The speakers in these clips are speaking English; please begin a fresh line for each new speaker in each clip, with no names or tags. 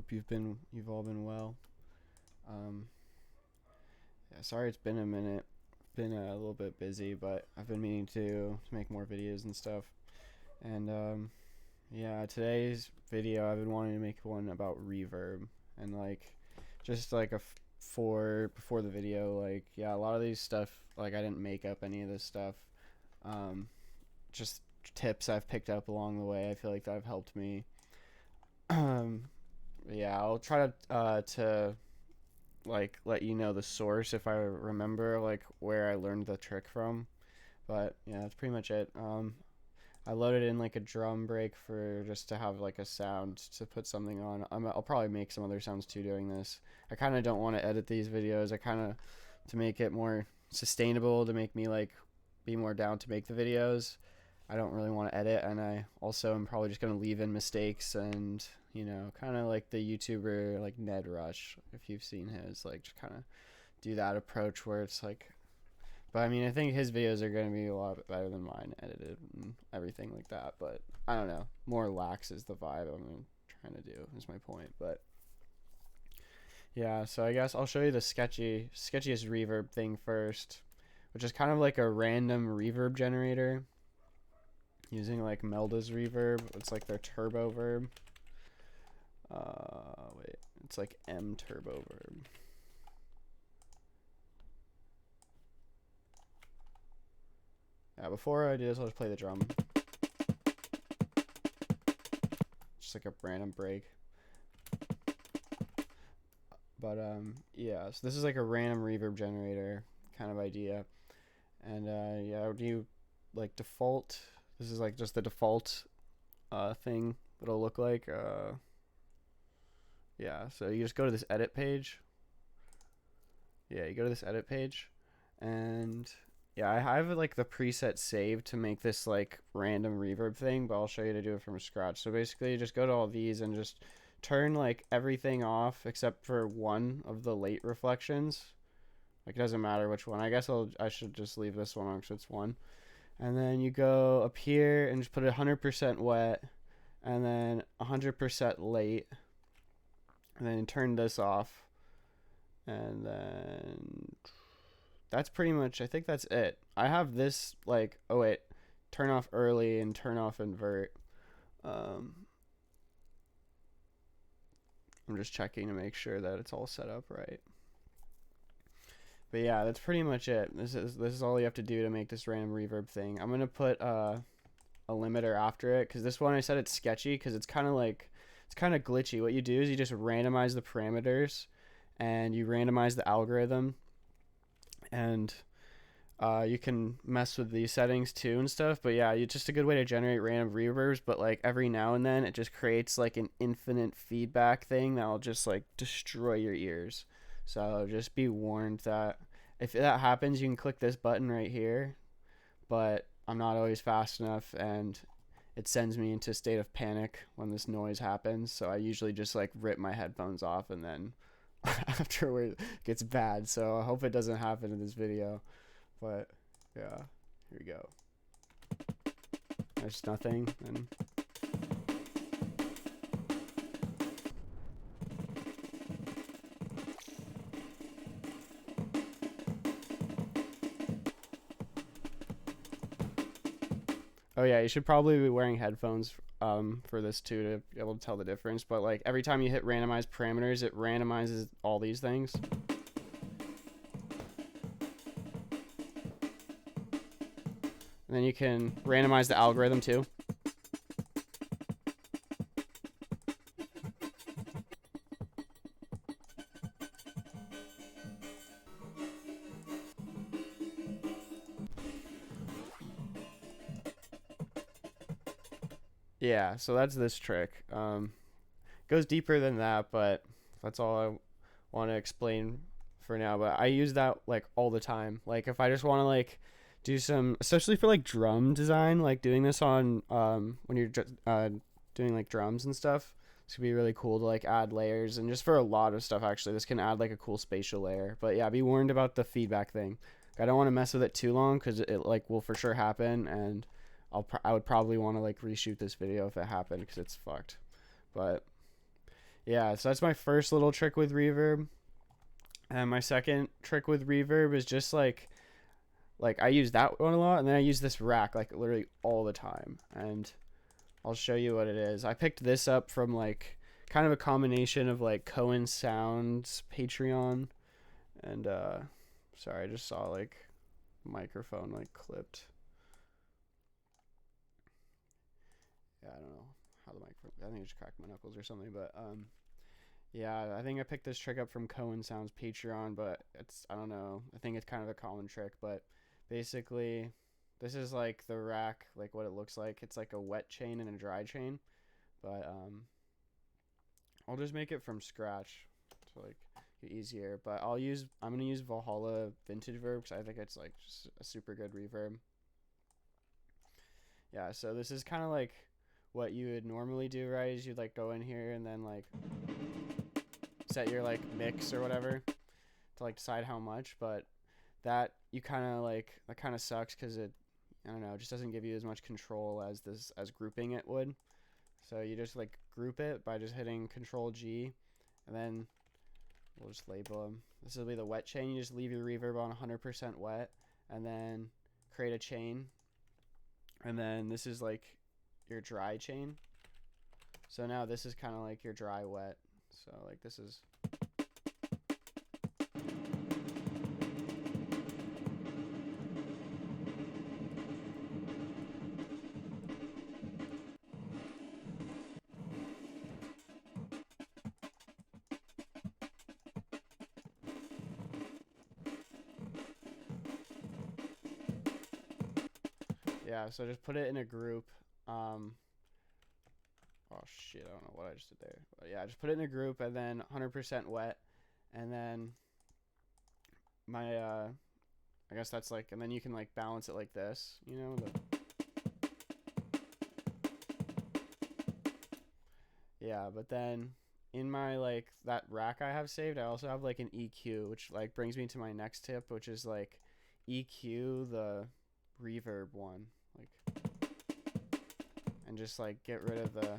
Hope you've all been well. Um, yeah, sorry it's been a minute. Been a little bit busy, but I've been meaning to make more videos and stuff. And yeah, today's video I've been wanting to make one about reverb and just like for before the video, yeah, a lot of these stuff, like I didn't make up any of this stuff. Um, just tips I've picked up along the way. I feel like that have helped me. Yeah, I'll try to like let you know the source if I remember like where I learned the trick from. But yeah, that's pretty much it. I loaded in like a drum break for just to have like a sound to put something on. I'll probably make some other sounds too doing this. I kind of don't want to edit these videos. I kind of to make it more sustainable, to make me like be more down to make the videos. I don't really want to edit, and I also am probably just gonna leave in mistakes and kind of like the YouTuber like Ned Rush, if you've seen his, like just kind of do that approach where it's like. But I mean, I think his videos are gonna be a lot better than mine, edited and everything like that. But I don't know, more lax is the vibe I'm trying to do. Is my point, but. Yeah, so I guess I'll show you the sketchiest reverb thing first, which is kind of like a random reverb generator using like Melda's reverb. It's like their turbo verb. Wait, it's like M turbo verb. Yeah, before I do this, I'll just play the drum. Just like a random break. But yeah, so this is like a random reverb generator kind of idea. And yeah, do you like default? This is like just the default thing that it'll look like. Yeah, so you just go to this edit page. Yeah, you go to this edit page, and yeah, I have like the preset saved to make this like random reverb thing, but I'll show you to do it from scratch. So basically, you just go to all these and just turn like everything off except for one of the late reflections. Like it doesn't matter which one. I guess I should just leave this one on because it's one. And then you go up here and just put 100% wet, and then 100% late, and then turn this off, and then that's pretty much, I think that's it. I have this like, oh wait, turn off early and turn off invert. I'm just checking to make sure that it's all set up right. But yeah, that's pretty much it. This is all you have to do to make this random reverb thing. I'm gonna put a limiter after it because this one I said it's sketchy because it's kind of glitchy. What you do is you just randomize the parameters and you randomize the algorithm, and you can mess with these settings too and stuff. But yeah, it's just a good way to generate random reverbs. But like every now and then, it just creates like an infinite feedback thing that'll just like destroy your ears. So just be warned that if that happens, you can click this button right here. But I'm not always fast enough, and it sends me into a state of panic when this noise happens. So I usually just like rip my headphones off, and then afterward it gets bad. So I hope it doesn't happen in this video. But yeah, here we go. There's nothing. And oh yeah, you should probably be wearing headphones for this too to be able to tell the difference. But like every time you hit randomize parameters, it randomizes all these things. And then you can randomize the algorithm too. Yeah, so that's this trick. Goes deeper than that, but that's all I want to explain for now. But I use that like all the time. Like if I just want to like do some, especially for like drum design, like doing this on when you're doing like drums and stuff. This could be really cool to like add layers, and just for a lot of stuff actually, this can add like a cool spatial layer. But yeah, be warned about the feedback thing. I don't want to mess with it too long because it like will for sure happen, and I would probably want to like reshoot this video if it happened because it's fucked. But Yeah, so that's my first little trick with reverb. And my second trick with reverb is just like I use that one a lot, and then I use this rack like literally all the time. And I'll show you what it is. I picked this up from like kind of a combination of like Cohen Sounds Patreon and sorry, I just saw like microphone like clipped. Yeah, I don't know how the microphone. I think I just cracked my knuckles or something, but yeah, I think I picked this trick up from Cohen Sounds Patreon, but it's I don't know. I think it's kind of a common trick, but basically this is like the rack, like what it looks like. It's like a wet chain and a dry chain, but I'll just make it from scratch to like get easier. But I'm gonna use Valhalla Vintage Verb because I think it's like just a super good reverb. Yeah, so this is kind of like what you would normally do, right? Is you'd like go in here and then like set your like mix or whatever to like decide how much, but that you kind of like that kind of sucks because it I don't know, it just doesn't give you as much control as this as grouping it would. So you just like group it by just hitting Control G, and then we'll just label them. This will be the wet chain. You just leave your reverb on 100% wet, and then create a chain, and then this is like your dry chain. So now this is kind of like your dry wet. So like this is yeah. So just put it in a group. Um, oh shit, I don't know what I just did there. But yeah, just put it in a group and then 100% wet, and then my I guess that's like, and then you can like balance it like this, you know. Yeah, but then in my like that rack I have saved, I also have like an EQ, which like brings me to my next tip, which is like EQ the reverb one, like, and just like get rid of the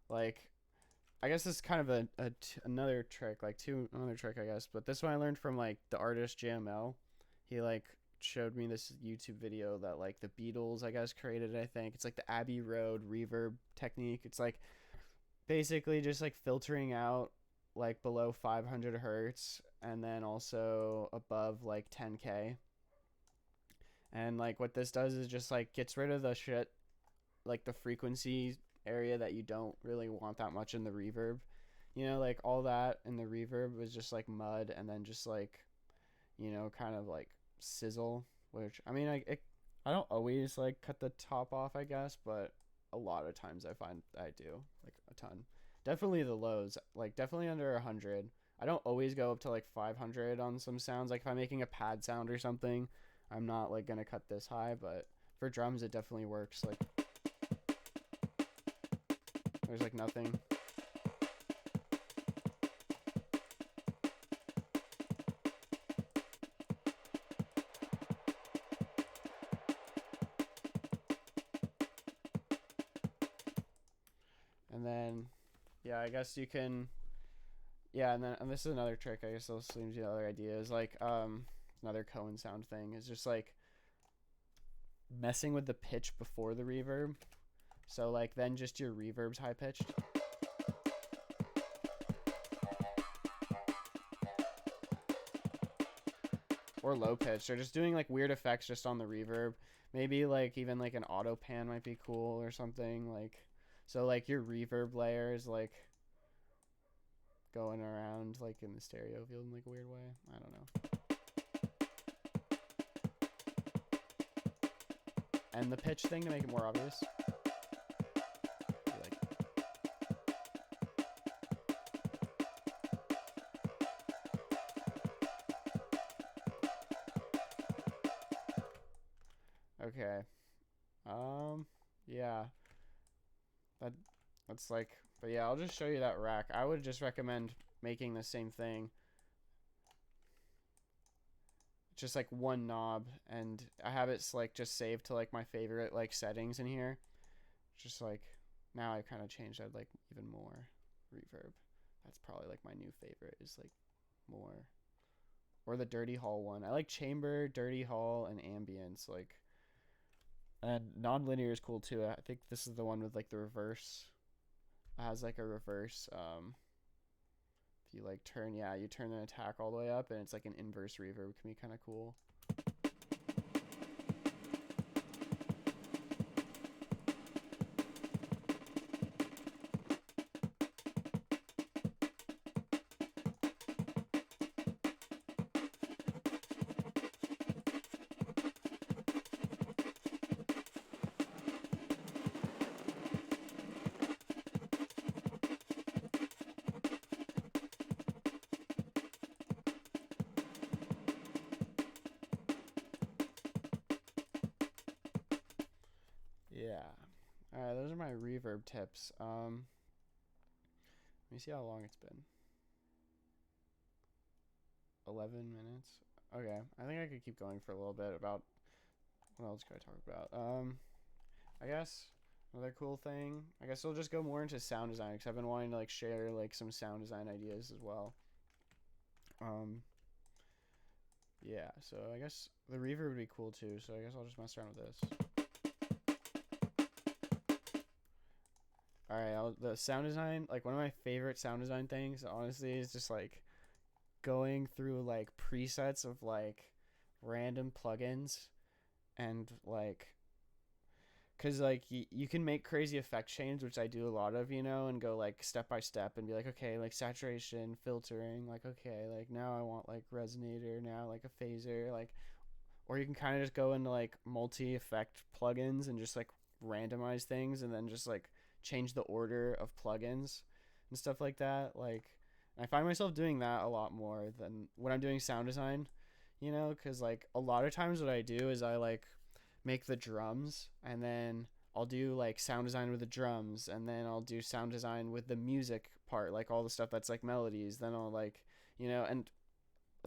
like. I guess this is kind of another trick, like another trick, I guess. But this one I learned from like the artist JML. He like showed me this YouTube video that like the Beatles, I guess, created. I think it's like the Abbey Road reverb technique. It's like basically just like filtering out like below 500 hertz and then also above like 10K. And like what this does is just like gets rid of the shit, like the frequency area that you don't really want that much in the reverb. You know, like all that in the reverb was just like mud and then just like, you know, kind of like sizzle, which I mean, I don't always like cut the top off, I guess, but a lot of times I find I do like a ton. Definitely the lows, like definitely under 100. I don't always go up to like 500 on some sounds. Like if I'm making a pad sound or something, I'm not like gonna cut this high, but for drums it definitely works. Like there's like nothing. And then yeah, I guess you can yeah, and this is another trick. I guess I'll seems the other idea is like another Cohen sound thing is just like messing with the pitch before the reverb. So like then just your reverb's high pitched. Or low pitched, or just doing like weird effects just on the reverb. Maybe like even like an auto pan might be cool or something. Like so like your reverb layer is like going around like in the stereo field in like a weird way. I don't know. And the pitch thing to make it more obvious. Like, okay. Yeah. That that's like but yeah, I'll just show you that rack. I would just recommend making the same thing. Just like one knob, and I have it like just saved to like my favorite like settings in here. Just like now I kind of changed that like even more. reverb. That's probably like my new favorite, is like more, or the dirty hall one. I like chamber, dirty hall, and ambience. Like, and non-linear is cool too. I think this is the one with like the reverse. It has like a reverse. If you like turn, yeah, you turn an attack all the way up, and it's like an inverse reverb. It can be kind of cool. Yeah. All right, those are my reverb tips. Let me see how long it's been. 11 minutes. Okay, I think I could keep going for a little bit. About what else could I talk about? I guess another cool thing. I guess we'll just go more into sound design, because I've been wanting to like share like some sound design ideas as well. Yeah. So I guess the reverb would be cool too. So I guess I'll just mess around with this. All right, the sound design, like one of my favorite sound design things, honestly, is just like going through like presets of like random plugins, and like, cause like you can make crazy effect chains, which I do a lot of, and go like step by step and be like, okay, like saturation, filtering, like, okay, like now I want like resonator, now like a phaser, like, or you can kind of just go into like multi effect plugins and just like randomize things, and then just like change the order of plugins and stuff like that. Like, I find myself doing that a lot more than when I'm doing sound design, because like a lot of times what I do is I like make the drums, and then I'll do like sound design with the drums, and then I'll do sound design with the music part, like all the stuff that's like melodies. Then I'll like, and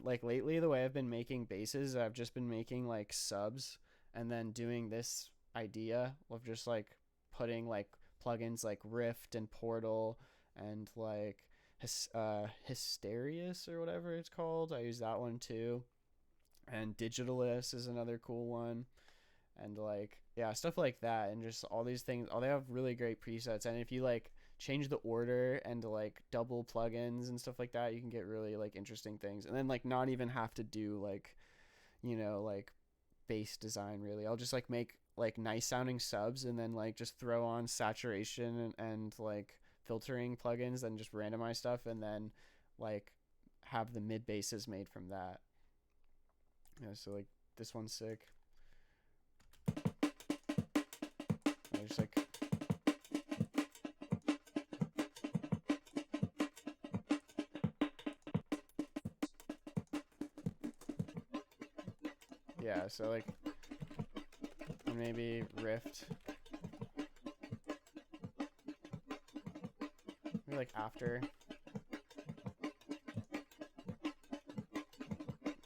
like lately the way I've been making basses, I've just been making like subs, and then doing this idea of just like putting like plugins like Rift and Portal and like Hysterius or whatever it's called. I use that one too. And Digitalis is another cool one. And like, yeah, stuff like that. And just all these things, they have really great presets. And if you like change the order and like double plugins and stuff like that, you can get really like interesting things. And then like not even have to do like, like bass design really. I'll just like make like nice sounding subs, and then like just throw on saturation and like filtering plugins, and just randomize stuff, and then like have the mid basses made from that. Yeah, so like this one's sick. I just like, yeah, so like maybe Rift, maybe like after,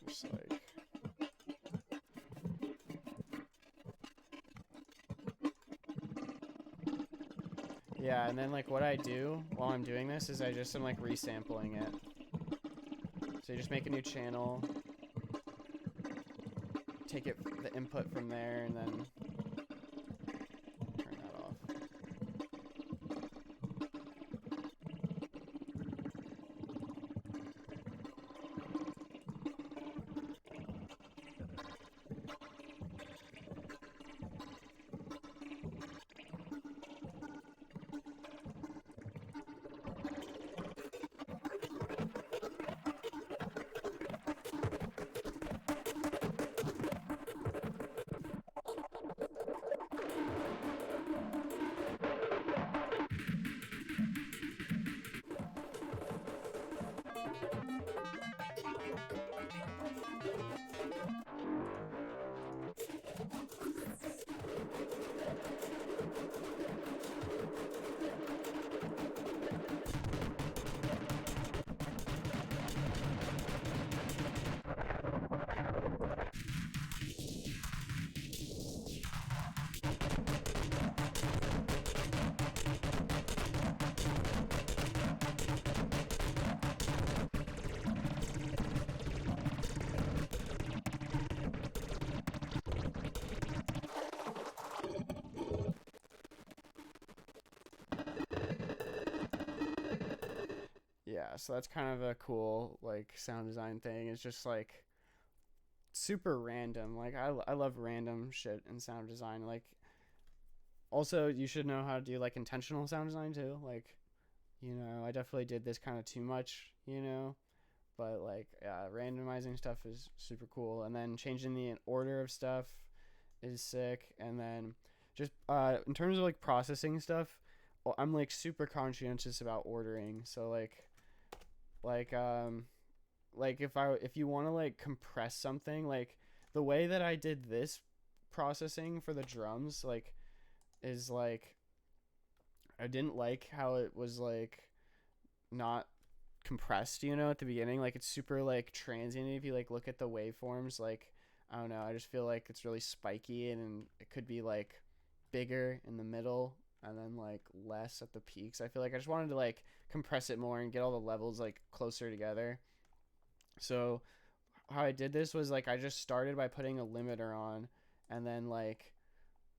just like, yeah. And then like what I do while I'm doing this is I just am like resampling it. So you just make a new channel, take the input from there, and then turn that off. yeah, so that's kind of a cool like sound design thing. It's just like super random. Like I love random shit in sound design. Like also you should know how to do like intentional sound design too. Like, I definitely did this kind of too much, but like yeah, randomizing stuff is super cool, and then changing the order of stuff is sick. And then just in terms of like processing stuff, I'm like super conscientious about ordering. So like like if you want to like compress something, like the way that I did this processing for the drums like is like I didn't like how it was like not compressed, at the beginning. Like it's super like transient. If you like look at the waveforms, like I don't know, I just feel like it's really spiky, and it could be like bigger in the middle and then like less at the peaks. I feel like I just wanted to like compress it more and get all the levels like closer together. So how I did this was like I just started by putting a limiter on, and then like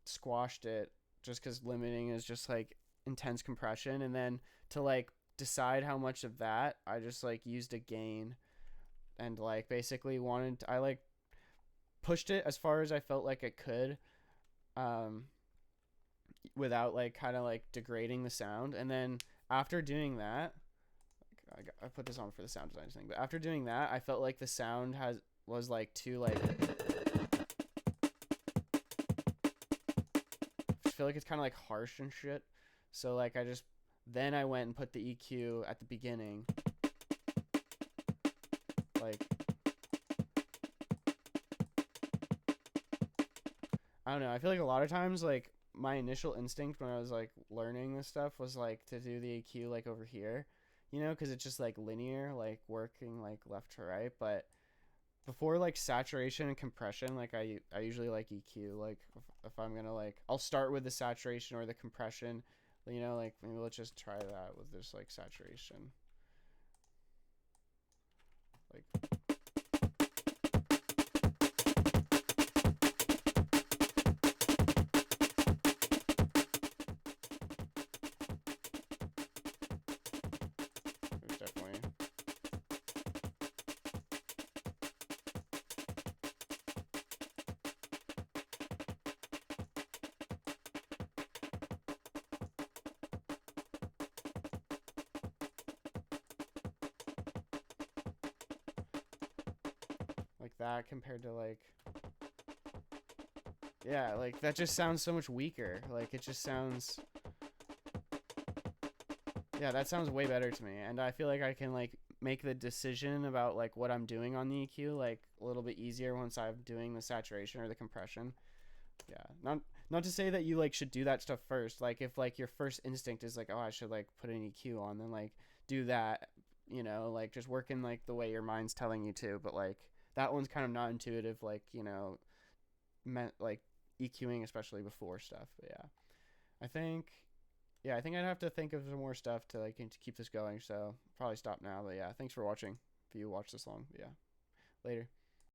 squashed it, just because limiting is just like intense compression. And then to like decide how much of that, I just like used a gain, and like basically I like pushed it as far as I felt like it could, um without like kind of like degrading the sound. And then after doing that, I put this on for the sound design thing, but after doing that, I felt like the sound was like too like, I feel like it's kind of like harsh and shit. So like then I went and put the EQ at the beginning. Like I don't know. I feel like a lot of times like my initial instinct when I was like learning this stuff was like to do the EQ like over here, because it's just like linear, like working like left to right. But before like saturation and compression, like I usually like EQ. Like if I'm gonna like, I'll start with the saturation or the compression. Like maybe let's just try that with this like saturation. Like there's definitely like that compared to like, yeah, like that just sounds so much weaker. Like it just sounds, yeah, that sounds way better to me. And I feel like I can like make the decision about like what I'm doing on the EQ like a little bit easier once I'm doing the saturation or the compression. Yeah, not to say that you like should do that stuff first. Like if like your first instinct is like, oh, I should like put an EQ on, then like do that. Like just work in like the way your mind's telling you to. But like that one's kind of not intuitive. Like meant like EQing, especially before stuff. But yeah, I think I think I'd have to think of some more stuff to like to keep this going. So probably stop now. But yeah, thanks for watching. If you watch this long, but yeah, later.